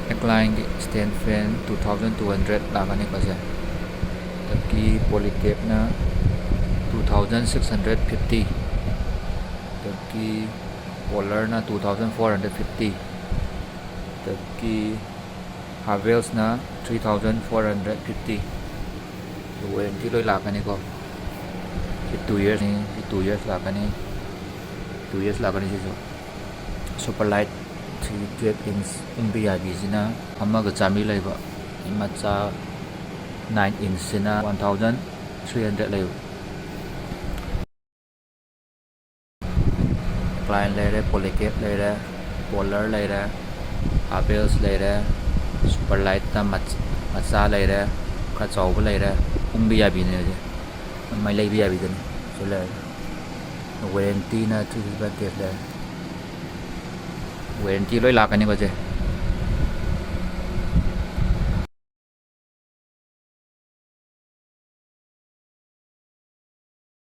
neckline stand fan 2200 lakani ko se taki polycap na 2650 taki collar na 2450 taki Havels na 3450 warranty loi lakani ko 2 years ni 2 years lakani 2 years lakani si super light 12 inch BIB sina amaga chami laiba imacha 9 inch sina 1300 laiba client laire polycap laire collar laire Havels laire super light ta macha laire kha chawba laire BIB ne je mai lai BIB den so la warranty na 3 warranty loi lakani ko je